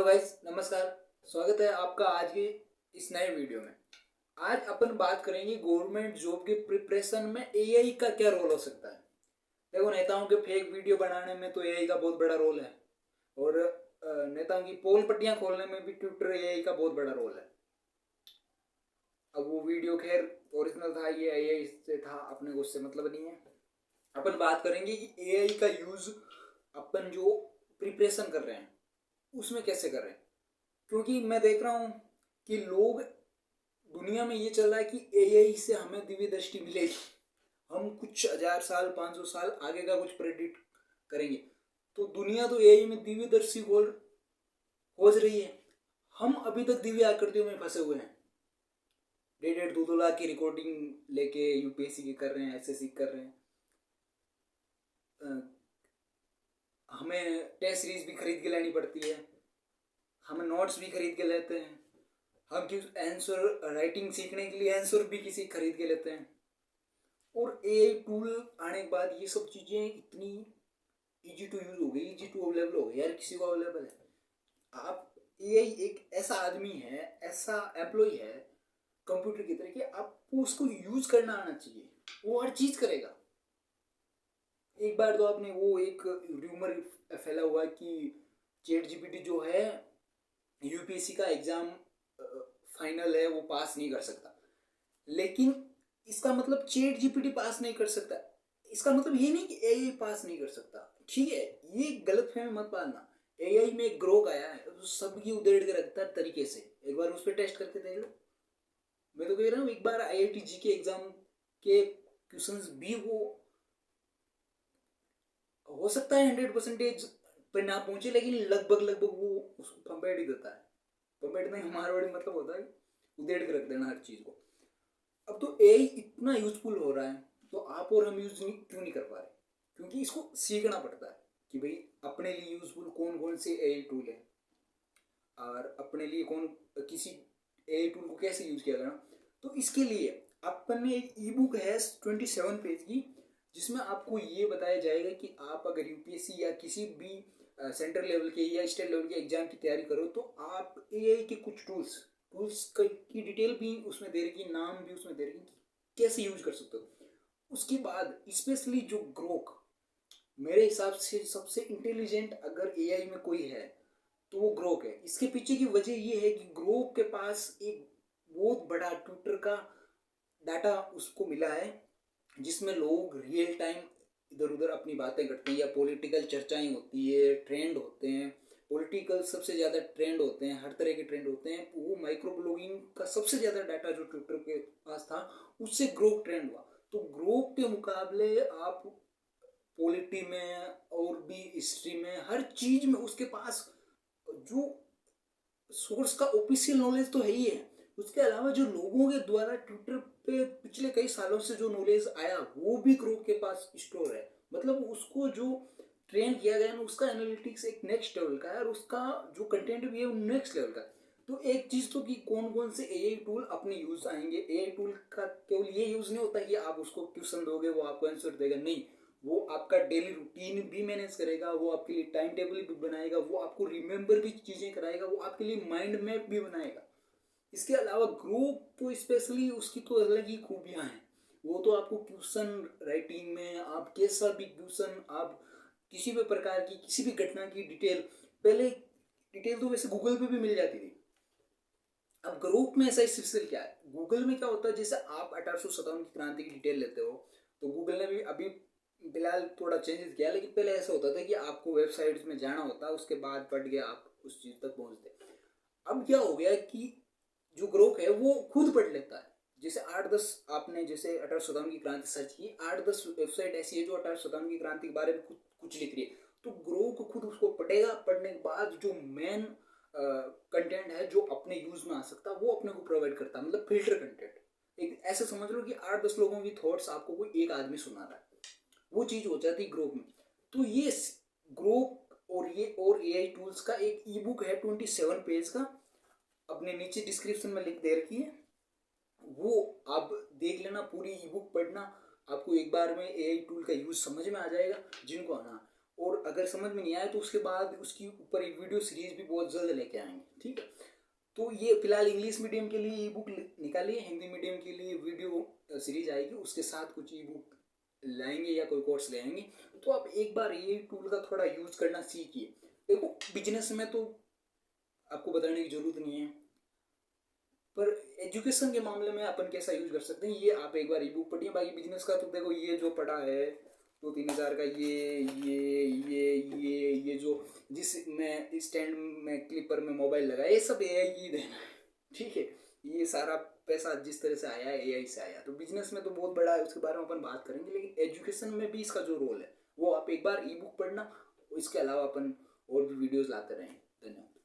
Guys, नमस्कार। स्वागत है आपका आज की इस नए वीडियो में। आज अपन बात करेंगे गवर्नमेंट जॉब के प्रिपरेशन में एआई का क्या रोल हो सकता है। देखो, नेताओं के फेक वीडियो बनाने में तो एआई का बहुत बड़ा रोल है और नेताओं की पोल पट्टियां खोलने में भी ट्विटर एआई का बहुत बड़ा रोल है। अब वो वीडियो खैर ओरिजिनल था, ये एआई से था, अपने को उससे मतलब नहीं है। अपन बात करेंगे कि एआई का यूज अपन जो प्रिपरेशन कर रहे हैं उसमें कैसे कर रहे हैं, क्योंकि मैं देख रहा हूँ कि लोग, दुनिया में ये चल रहा है कि एआई से हमें दिव्य दृष्टि मिलेगी, हम कुछ 1000 साल 500 साल आगे का कुछ प्रेडिक्ट करेंगे। तो दुनिया तो एआई में दिव्य दृष्टि खोज रही है, हम अभी तक दिव्य आकृतियों में फंसे हुए हैं। 1.5-2 लाख की रिकॉर्डिंग लेके यूपीएससी की कर रहे हैं, एसएससी कर रहे हैं। हमें टेस्ट सीरीज भी खरीद के लेनी पड़ती है, हम नोट्स भी खरीद के लेते हैं, हम आंसर राइटिंग सीखने के लिए आंसर भी किसी खरीद के लेते हैं। और एआई टूल आने के बाद ये सब चीज़ें इतनी इजी टू यूज हो गई, इजी टू अवेलेबल हो गई, यार किसी को अवेलेबल है। आप एआई एक ऐसा आदमी है, ऐसा एम्प्लॉय है कंप्यूटर की तरह कि आपको उसको यूज करना आना चाहिए, वो हर चीज़ करेगा। एक बार तो आपने वो एक र्यूमर फैला हुआ कि चैट जीपीटी जो है यूपीएससी का एग्जाम फाइनल है वो पास नहीं कर सकता, लेकिन इसका मतलब चैट जीपीटी पास नहीं कर सकता, इसका मतलब ये नहीं कि एआई पास नहीं कर सकता। ठीक है, ये गलत फहमी मत पालना। एआई में एक ग्रोक आया है तो सबकी उधेड़ के रखता है तरीके से, एक बार उस पर टेस्ट करके देख लो। मैं तो कह रहा हूँ एक बार आईआईटी जी के एग्जाम के क्वेश्चंस भी वो हो सकता है 100% पर ना पहुंचे, लेकिन लगभग लगभग वो कंपेयर ही देता है। कंपेयर नहीं, मारवाड़ी मतलब होता है उधेड़ के रख देना हर चीज को। अब तो एआई इतना यूजफुल हो रहा है तो आप और हम यूज क्यों नहीं कर पा रहे? क्योंकि इसको सीखना पड़ता है कि भाई अपने लिए यूजफुल कौन कौन से एआई टूल है और अपने लिए कौन किसी एआई टूल को कैसे यूज किया जाना। तो इसके लिए अपन ने एक ई बुक है 27 पेज की, जिसमें आपको ये बताया जाएगा कि आप अगर यूपीएससी या किसी भी सेंट्रल लेवल के या स्टेट लेवल के एग्जाम की तैयारी करो तो आप एआई के कुछ टूल्स की डिटेल भी उसमें दे रही, नाम भी उसमें दे रही कि कैसे यूज कर सकते हो। उसके बाद स्पेशली जो ग्रोक, मेरे हिसाब से सबसे इंटेलिजेंट अगर एआई में कोई है तो वो ग्रोक है। इसके पीछे की वजह ये है कि ग्रोक के पास एक बहुत बड़ा ट्विटर का डाटा उसको मिला है, जिसमें लोग रियल टाइम इधर उधर अपनी बातें करते हैं या पॉलिटिकल चर्चाएं होती है, ट्रेंड होते हैं, पॉलिटिकल सबसे ज़्यादा ट्रेंड होते हैं, हर तरह के ट्रेंड होते हैं। वो माइक्रो ब्लॉगिंग का सबसे ज़्यादा डाटा जो ट्विटर के पास था उससे ग्रोक ट्रेंड हुआ। तो ग्रोक के मुकाबले आप पॉलिटी में और भी हिस्ट्री में हर चीज में उसके पास जो सोर्स का ऑफिशियल नॉलेज तो है ही है, उसके अलावा जो लोगों के द्वारा ट्विटर पे पिछले कई सालों से जो नॉलेज आया वो भी ग्रोक के पास स्टोर है। मतलब उसको जो ट्रेन किया गया ना, उसका एनालिटिक्स एक नेक्स्ट लेवल का है और उसका जो कंटेंट भी है वो नेक्स्ट लेवल का है। तो एक चीज तो कि कौन कौन से एआई टूल अपने यूज आएंगे। एआई टूल का केवल ये यूज नहीं होता कि आप उसको क्वेश्चन दोगे वो आपको आंसर देगा, नहीं, वो आपका डेली रूटीन भी मैनेज करेगा, वो आपके लिए टाइम टेबल भी बनाएगा, वो आपको रिमेंबर भी चीजें कराएगा, वो आपके लिए माइंड मैप भी बनाएगा। इसके अलावा ग्रुप तो स्पेशली उसकी तो अलग ही खूबियां हैं। वो तो आपको क्वेश्चन राइटिंग में, आप कैसा भी क्वेश्चन, आप किसी भी प्रकार की किसी भी घटना की डिटेल, पहले डिटेल तो वैसे गूगल पे भी मिल जाती थी। अब ग्रुप में ऐसा स्पेशल क्या है, गूगल में क्या होता है, जैसे आप 1857 की क्रांति की डिटेल लेते हो तो गूगल ने भी अभी फिलहाल थोड़ा चेंजेस किया, लेकिन पहले ऐसा होता था कि आपको वेबसाइट्स में जाना होता, उसके बाद पढ़ के आप उस चीज तक पहुंचते। अब क्या हो गया कि जो ग्रोक है वो खुद पढ़ लेता है। जैसे 8-10, आपने जैसे 1857 की क्रांति सर्च की, 8-10 वेबसाइट ऐसी है जो 1857 की क्रांति के बारे में कुछ लिख रही है, तो ग्रोक खुद उसको पढ़ेगा, पढ़ने के बाद जो मेन कंटेंट है जो अपने यूज में आ सकता है वो अपने को प्रोवाइड करता है, मतलब फिल्टर कंटेंट। एक ऐसे समझ लो कि 8-10 लोगों की थॉट्स आपको कोई एक आदमी सुना रहा है, वो चीज हो जाती है ग्रोक में। तो ये ग्रोक और एआई टूल्स का एक ई बुक है 27 पेज का, अपने नीचे डिस्क्रिप्शन में लिंक दे रखी है, वो आप देख लेना, पूरी ई बुक पढ़ना, आपको एक बार में एआई टूल का यूज समझ में आ जाएगा जिनको आना। और अगर समझ में नहीं आया तो उसके बाद उसकी ऊपर एक वीडियो सीरीज भी बहुत जल्द लेके आएंगे, ठीक है। तो ये फिलहाल इंग्लिश मीडियम के लिए ई बुक निकाली है, हिंदी मीडियम के लिए वीडियो सीरीज आएगी, उसके साथ कुछ ई बुक लाएंगे या कोई कोर्स ले आएंगे। तो आप एक बार ये टूल का थोड़ा यूज करना सीखिए। देखो बिजनेस में तो आपको बताने की जरूरत नहीं है, पर एजुकेशन के मामले में अपन कैसा यूज कर सकते हैं ये आप एक बार ई बुक पढ़िए। बाकी बिजनेस का तो देखो ये जो पढ़ा है 2-3 हज़ार का, ये जो जिस मैं स्टैंड में क्लिपर में मोबाइल लगाया, ये सब एआई की देना है, ठीक है। ये सारा पैसा जिस तरह से आया है एआई से आया। तो बिजनेस में तो बहुत बड़ा है, उसके बारे में अपन बात करेंगे, लेकिन एजुकेशन में भी इसका जो रोल है वो आप एक बार ई बुक पढ़ना, इसके अलावा अपन और भी वीडियोस लाते रहें। धन्यवाद।